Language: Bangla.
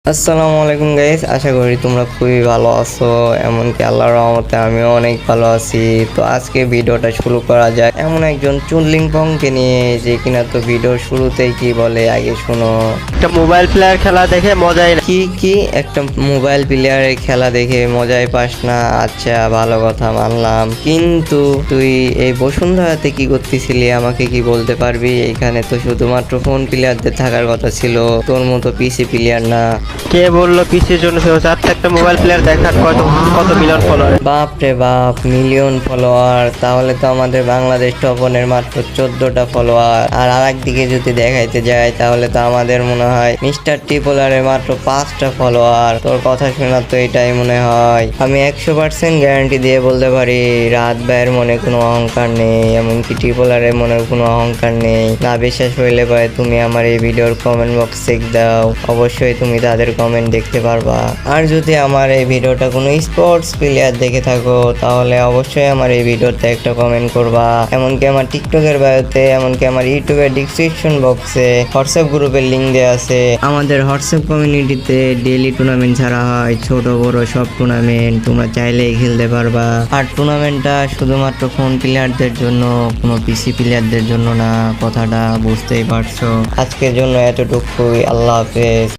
আসসালামু আলাইকুম গাইস, আশা করি তোমরা খুবই ভালো আছো। এমনকি আল্লাহর রহমতে আমিও অনেক ভালো আছি। তো আজকে ভিডিওটা শুরু করা যায় এমন একজন চুনলিংপংকে নিয়ে, যে কিনা তো ভিডিওর শুরুতেই কি বলে আগে শুনো। একটা মোবাইল প্লেয়ার খেলা দেখে মজাই না। কি একটা মোবাইল প্লেয়ারের খেলা দেখে মজাই পাস না? আচ্ছা, ভালো কথা মানলাম, কিন্তু তুই এই বসুন্ধরাতে কি করতেছিলি আমাকে কি বলতে পারবি? এখানে তো শুধুমাত্র ফোন প্লেয়ারদের থাকার কথা ছিল, তোর মতো পিসি প্লেয়ার না। কে বললো পিসির জন্য সে হচ্ছে একটা মোবাইল প্লেয়ার দেখার কত কত মিলিয়ন ফলোয়ার। বাপ রে বাপ, মিলিয়ন ফলোয়ার! তাহলে তো আমাদের বাংলাদেশ টপনের মাত্র 14টা ফলোয়ার। আর আরেকদিকে যদি দেখাইতে যায় তাহলে তো আমাদের মনে হয় মিস্টার ট্রিপলারের মাত্র 5টা ফলোয়ার। তোর কথা শোনা তো এটাই মনে হয়। আমি 100% গ্যারান্টি দিয়ে বলতে পারি, রাত ভাইয়ের মনে কোনো অহংকার নেই, এমনকি ট্রিপলারের মনে কোনো অহংকার নেই। না বিশ্বাস হইলে পারে তুমি আমার এই ভিডিওর কমেন্ট বক্স চেক দাও, অবশ্যই তুমি তাদের কমেন্ট দেখতে পারবা। আর যদি আমার এই ভিডিওটা কোনো স্পোর্টস প্লেয়ার দেখে থাকো তাহলে অবশ্যই আমার এই ভিডিওতে একটা কমেন্ট করবা। এমনকি আমার টিকটকের বায়োতে, এমনকি আমার ইউটিউবের ডিসক্রিপশন বক্সে হোয়াটসঅ্যাপ গ্রুপের লিঙ্ক দেওয়া আছে। আমাদের হোয়াটসঅ্যাপ কমিউনিটিতে ডেইলি টুর্নামেন্ট ছাড়া হয়, ছোট বড় সব টুর্নামেন্ট, তোমরা চাইলেই খেলতে পারবা। আর টুর্নামেন্টটা শুধুমাত্র ফোন প্লেয়ারদের জন্য, কোনো পিসি প্লেয়ারদের জন্য না। কথাটা বুঝতেই পারছো। আজকের জন্য এতটুকুই, আল্লাহ হাফেজ।